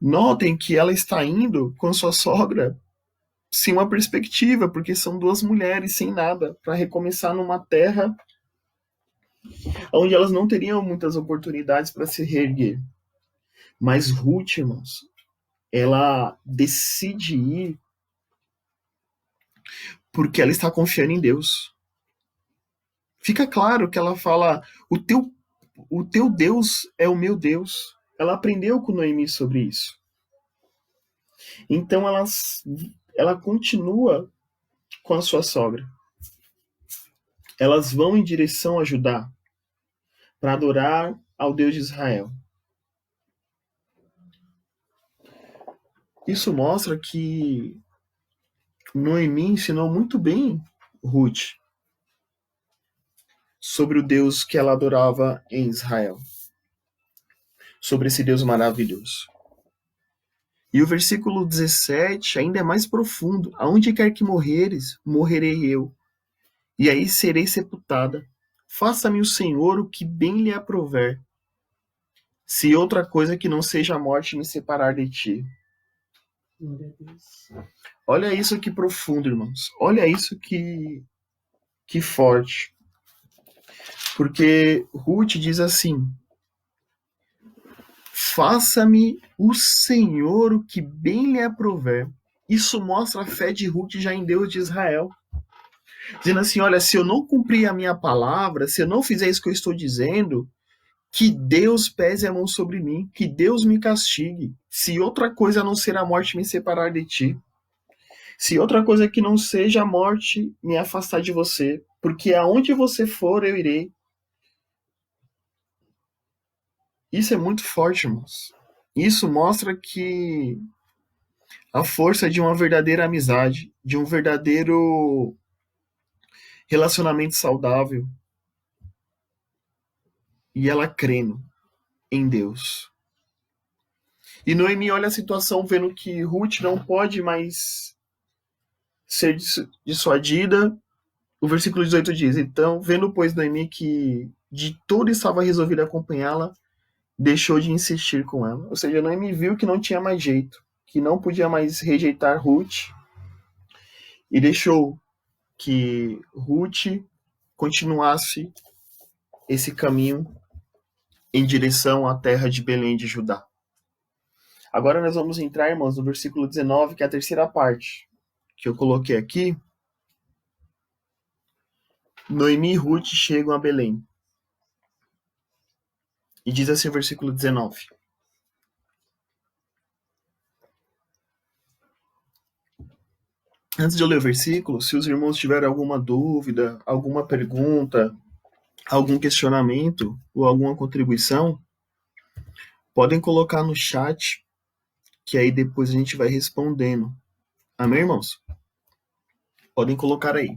Notem que ela está indo com sua sogra sem uma perspectiva, porque são duas mulheres sem nada, para recomeçar numa terra onde elas não teriam muitas oportunidades para se reerguer. Mas Ruth, irmãos, ela decide ir porque ela está confiando em Deus. Fica claro que ela fala: o teu Deus é o meu Deus. Ela aprendeu com Noemi sobre isso. Então ela continua com a sua sogra. Elas vão em direção a Judá para adorar ao Deus de Israel. Isso mostra que Noemi ensinou muito bem Ruth sobre o Deus que ela adorava em Israel, sobre esse Deus maravilhoso. E o versículo 17 ainda é mais profundo. Aonde quer que morreres, morrerei eu, e aí serei sepultada. Faça-me o Senhor o que bem lhe aprouver, se outra coisa que não seja a morte me separar de ti. Olha isso que profundo, irmãos. Olha isso que forte. Porque Ruth diz assim: faça-me o Senhor o que bem lhe aprouver. Isso mostra a fé de Ruth já em Deus de Israel. Dizendo assim: olha, se eu não cumprir a minha palavra, se eu não fizer isso que eu estou dizendo, que Deus pese a mão sobre mim, que Deus me castigue, se outra coisa a não ser a morte me separar de ti, se outra coisa que não seja a morte me afastar de você, porque aonde você for eu irei. Isso é muito forte, irmãos. Isso mostra que a força de uma verdadeira amizade, de um verdadeiro relacionamento saudável, e ela crendo em Deus. E Noemi olha a situação vendo que Ruth não pode mais ser dissuadida. O versículo 18 diz: então, vendo, pois, Noemi que de tudo estava resolvido acompanhá-la, deixou de insistir com ela. Ou seja, Noemi viu que não tinha mais jeito, que não podia mais rejeitar Ruth, e deixou que Ruth continuasse esse caminho em direção à terra de Belém de Judá. Agora nós vamos entrar, irmãos, no versículo 19, que é a terceira parte que eu coloquei aqui. Noemi e Ruth chegam a Belém. E diz assim o versículo 19: antes de eu ler o versículo, se os irmãos tiverem alguma dúvida, alguma pergunta, algum questionamento ou alguma contribuição, podem colocar no chat, que aí depois a gente vai respondendo. Amém, irmãos? Podem colocar aí.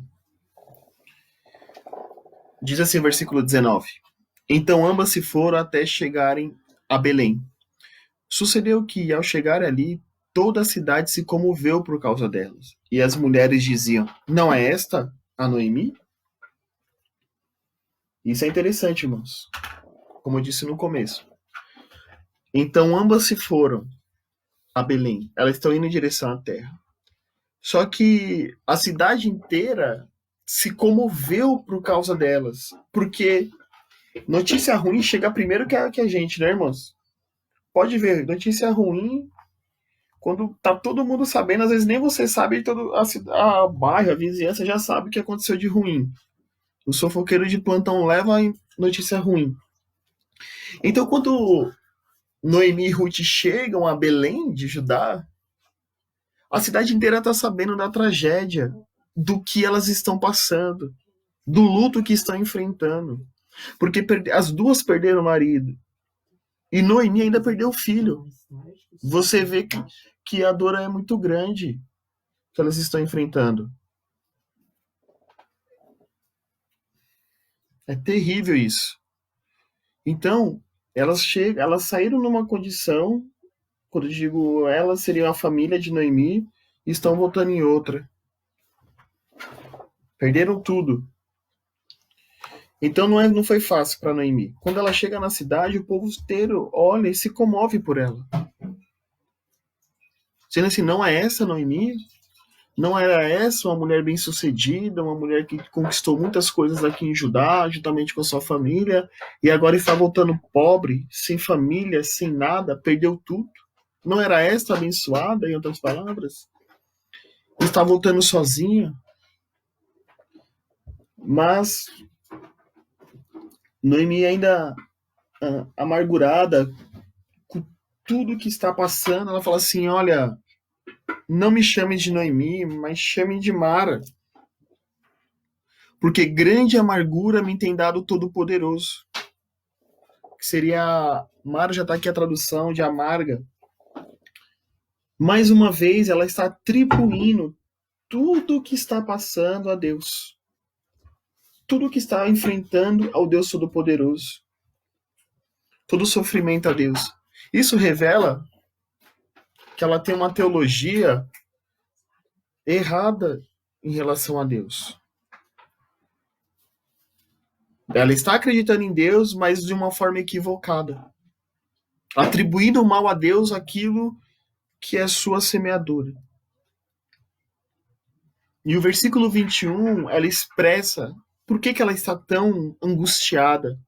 Diz assim o versículo 19: então ambas se foram até chegarem a Belém. Sucedeu que, ao chegar ali, toda a cidade se comoveu por causa delas. E as mulheres diziam: não é esta a Noemi? Isso é interessante, irmãos. Como eu disse no começo. Então ambas se foram a Belém. Elas estão indo em direção à terra. Só que a cidade inteira se comoveu por causa delas. Porque notícia ruim chega primeiro que a gente, né, irmãos? Pode ver, notícia ruim, quando tá todo mundo sabendo, às vezes nem você sabe, todo a bairro, a vizinhança já sabe o que aconteceu de ruim. O fofoqueiro de plantão leva a notícia ruim. Então, quando Noemi e Ruth chegam a Belém de Judá, a cidade inteira está sabendo da tragédia, do que elas estão passando, do luto que estão enfrentando. Porque as duas perderam o marido. E Noemi ainda perdeu o filho. Você vê que a dor é muito grande que elas estão enfrentando. É terrível isso. Então, elas saíram numa condição, quando eu digo elas, seriam a família de Noemi, e estão voltando em outra. Perderam tudo. Então não foi fácil para Noemi. Quando ela chega na cidade, o povo inteiro olha e se comove por ela. Sendo assim, não é essa Noemi? Não era essa uma mulher bem-sucedida, uma mulher que conquistou muitas coisas aqui em Judá, juntamente com a sua família, e agora está voltando pobre, sem família, sem nada, perdeu tudo? Não era esta abençoada, em outras palavras? Está voltando sozinha? Mas Noemi ainda amargurada com tudo que está passando, ela fala assim: olha, não me chame de Noemi, mas chame de Mara, porque grande amargura me tem dado o Todo-Poderoso. Que seria, Mara já está aqui a tradução de amarga. Mais uma vez, ela está atribuindo tudo o que está passando a Deus. Tudo o que está enfrentando ao Deus Todo-Poderoso. Todo o sofrimento a Deus. Isso revela que ela tem uma teologia errada em relação a Deus. Ela está acreditando em Deus, mas de uma forma equivocada. Atribuindo o mal a Deus aquilo que é sua semeadura. E o versículo 21, ela expressa por que ela está tão angustiada.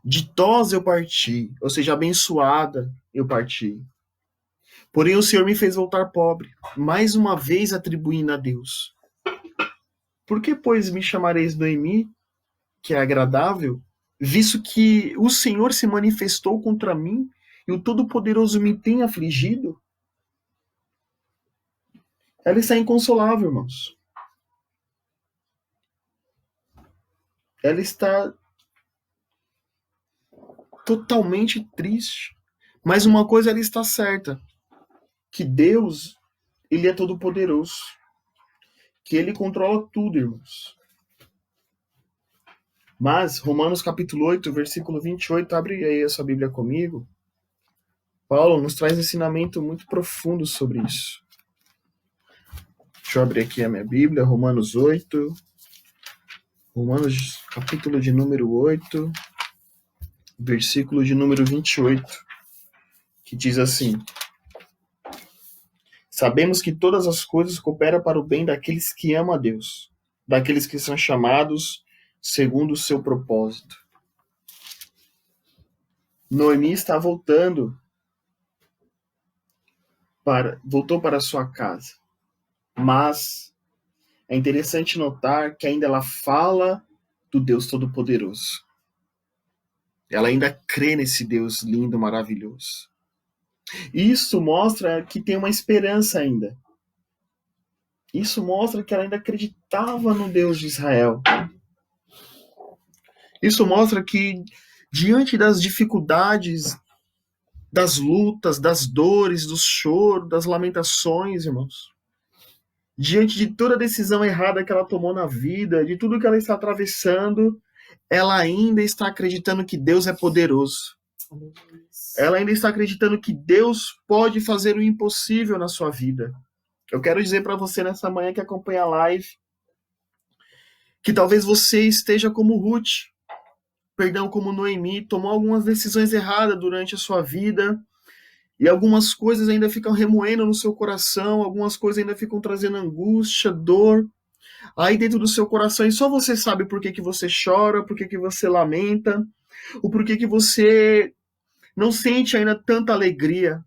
Ditosa eu parti, ou seja, abençoada eu parti. Porém o Senhor me fez voltar pobre, mais uma vez atribuindo a Deus. Por que, pois, me chamareis Noemi, que é agradável, visto que o Senhor se manifestou contra mim e o Todo-Poderoso me tem afligido? Ela está inconsolável, irmãos. Ela está totalmente triste. Mas uma coisa ela está certa, que Deus, ele é todo-poderoso. Que ele controla tudo, irmãos. Mas, Romanos capítulo 8, versículo 28, abre aí a sua Bíblia comigo. Paulo nos traz um ensinamento muito profundo sobre isso. Deixa eu abrir aqui a minha Bíblia, Romanos 8. Romanos capítulo de número 8, versículo de número 28, que diz assim: sabemos que todas as coisas cooperam para o bem daqueles que amam a Deus, daqueles que são chamados segundo o seu propósito. Noemi está voltou para sua casa. Mas é interessante notar que ainda ela fala do Deus Todo-Poderoso. Ela ainda crê nesse Deus lindo, maravilhoso. Isso mostra que tem uma esperança ainda. Isso mostra que ela ainda acreditava no Deus de Israel. Isso mostra que, diante das dificuldades, das lutas, das dores, do choro, das lamentações, irmãos, diante de toda a decisão errada que ela tomou na vida, de tudo que ela está atravessando, ela ainda está acreditando que Deus é poderoso. Ela ainda está acreditando que Deus pode fazer o impossível na sua vida. Eu quero dizer para você nessa manhã que acompanha a live, que talvez você esteja como Ruth, como Noemi, tomou algumas decisões erradas durante a sua vida, e algumas coisas ainda ficam remoendo no seu coração, algumas coisas ainda ficam trazendo angústia, dor, aí dentro do seu coração, e só você sabe por que você chora, por que você lamenta, o porquê que você não sente ainda tanta alegria.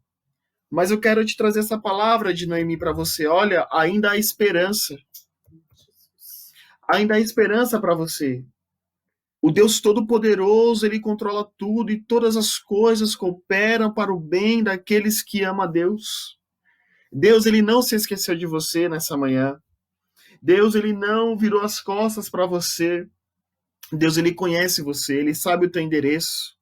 Mas eu quero te trazer essa palavra de Noemi para você. Olha, ainda há esperança. Ainda há esperança para você. O Deus Todo-Poderoso, ele controla tudo e todas as coisas cooperam para o bem daqueles que amam a Deus. Deus, ele não se esqueceu de você nessa manhã. Deus, ele não virou as costas para você. Deus, ele conhece você, ele sabe o teu endereço.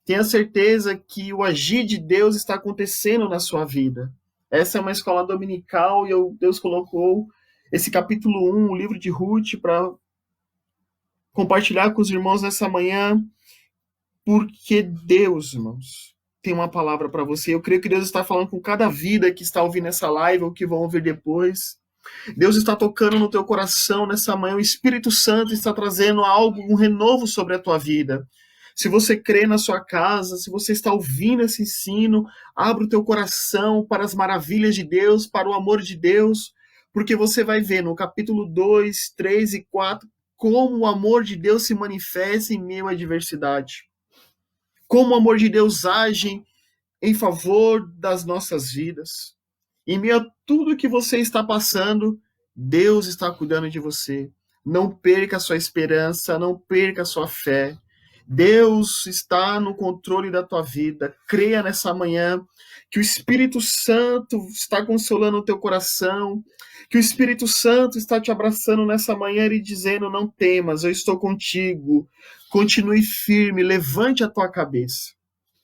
Tenha certeza que o agir de Deus está acontecendo na sua vida. Essa é uma escola dominical e Deus colocou esse capítulo 1, o livro de Ruth, para compartilhar com os irmãos nessa manhã, Porque Deus, irmãos, tem uma palavra para você. Eu creio que Deus está falando com cada vida que está ouvindo essa live ou que vão ouvir depois. Deus está tocando no teu coração nessa manhã. O Espírito Santo está trazendo algo, um renovo sobre a tua vida. Se você crê na sua casa, se você está ouvindo esse ensino, abra o teu coração para as maravilhas de Deus, para o amor de Deus, porque você vai ver no capítulo 2, 3 e 4 como o amor de Deus se manifesta em meio à adversidade. Como o amor de Deus age em favor das nossas vidas. Em meio a tudo que você está passando, Deus está cuidando de você. Não perca a sua esperança, não perca a sua fé. Deus está no controle da tua vida. Creia nessa manhã que o Espírito Santo está consolando o teu coração, que o Espírito Santo está te abraçando nessa manhã e dizendo: não temas, eu estou contigo. Continue firme, levante a tua cabeça.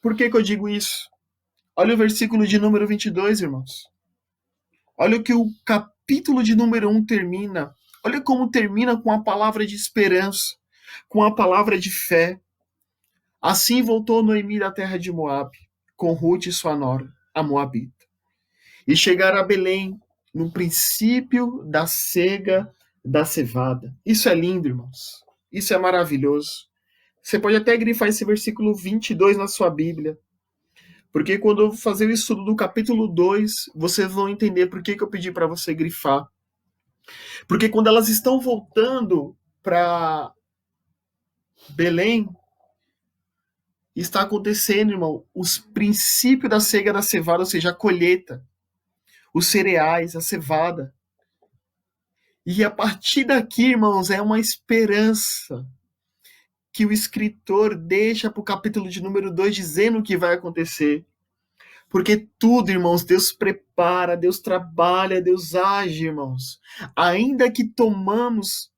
Por que eu digo isso? Olha o versículo de número 22, irmãos. Olha o que o capítulo de número 1 termina. Olha como termina com a palavra de esperança, com a palavra de fé. Assim voltou Noemi da terra de Moabe, com Ruth e sua nora, a Moabita. E chegaram a Belém, no princípio da cega da cevada. Isso é lindo, irmãos. Isso é maravilhoso. Você pode até grifar esse versículo 22 na sua Bíblia. Porque quando eu fazer o estudo do capítulo 2, vocês vão entender por que eu pedi para você grifar. Porque quando elas estão voltando para Belém, está acontecendo, irmão, os princípios da cega da cevada, ou seja, a colheita, os cereais, a cevada. E a partir daqui, irmãos, é uma esperança que o escritor deixa para o capítulo de número 2 dizendo o que vai acontecer. Porque tudo, irmãos, Deus prepara, Deus trabalha, Deus age, irmãos. Ainda que tomamos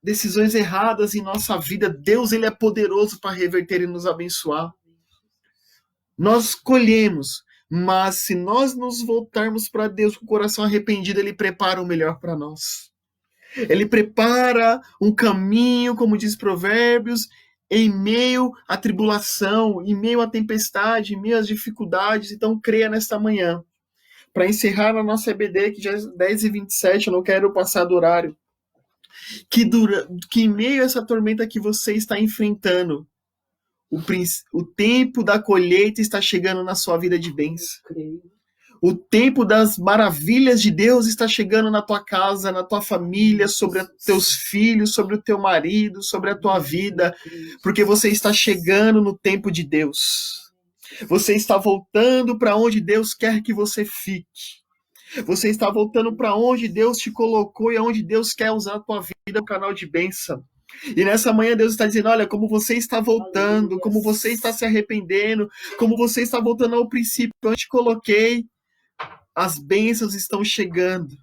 decisões erradas em nossa vida, Deus ele é poderoso para reverter e nos abençoar. Nós colhemos, mas se nós nos voltarmos para Deus com o coração arrependido, Ele prepara o melhor para nós. Ele prepara um caminho, como diz Provérbios, em meio à tribulação, em meio à tempestade, em meio às dificuldades. Então, creia nesta manhã. Para encerrar a nossa EBD, que já é 10h27, eu não quero passar do horário. Que em meio a essa tormenta que você está enfrentando, o tempo da colheita está chegando na sua vida de bens. O tempo das maravilhas de Deus está chegando na tua casa, na tua família, sobre teus filhos, sobre o teu marido, sobre a tua vida, porque você está chegando no tempo de Deus. Você está voltando para onde Deus quer que você fique. Você está voltando para onde Deus te colocou e aonde Deus quer usar a tua vida, o canal de bênção. E nessa manhã Deus está dizendo: olha, como você está voltando, como você está se arrependendo, como você está voltando ao princípio que eu te coloquei, as bênçãos estão chegando.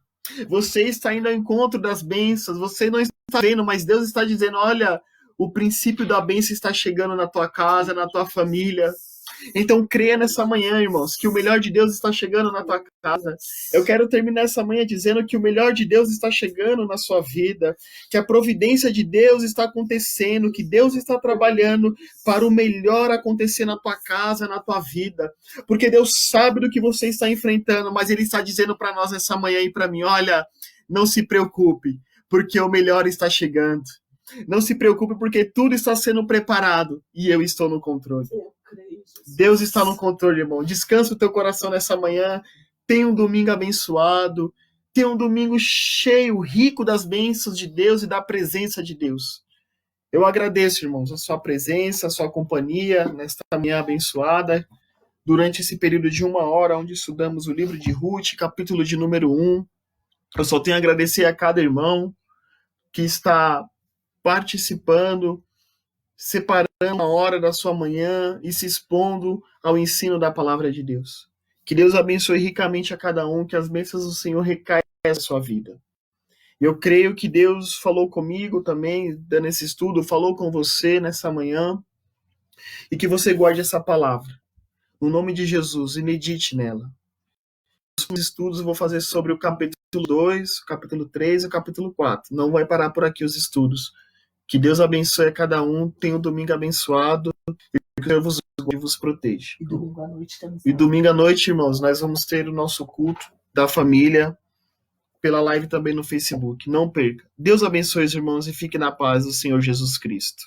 Você está indo ao encontro das bênçãos, você não está vendo, mas Deus está dizendo: olha, o princípio da bênção está chegando na tua casa, na tua família. Então creia nessa manhã, irmãos, que o melhor de Deus está chegando na tua casa. Eu quero terminar essa manhã dizendo que o melhor de Deus está chegando na sua vida, que a providência de Deus está acontecendo, que Deus está trabalhando para o melhor acontecer na tua casa, na tua vida. Porque Deus sabe do que você está enfrentando, mas Ele está dizendo para nós essa manhã e para mim: olha, não se preocupe, porque o melhor está chegando. Não se preocupe, porque tudo está sendo preparado e eu estou no controle. Deus está no controle, irmão. Descansa o teu coração nessa manhã. Tenha um domingo abençoado. Tenha um domingo cheio, rico das bênçãos de Deus e da presença de Deus. Eu agradeço, irmãos, a sua presença, a sua companhia nesta manhã abençoada, durante esse período de 1 hora, onde estudamos o livro de Ruth, capítulo de número 1. Eu só tenho a agradecer a cada irmão que está participando, separando a hora da sua manhã e se expondo ao ensino da palavra de Deus. Que Deus abençoe ricamente a cada um, que as bênçãos do Senhor recaiam na sua vida. Eu creio que Deus falou comigo também, dando esse estudo, falou com você nessa manhã, e que você guarde essa palavra, no nome de Jesus, e medite nela. Os estudos eu vou fazer sobre o capítulo 2, o capítulo 3 e o capítulo 4. Não vai parar por aqui os estudos. Que Deus abençoe a cada um, tenha um domingo abençoado e que o Senhor vos guarde e vos proteja. E domingo à noite também. E domingo à noite, irmãos, nós vamos ter o nosso culto da família pela live também no Facebook. Não perca. Deus abençoe os irmãos e fique na paz do Senhor Jesus Cristo.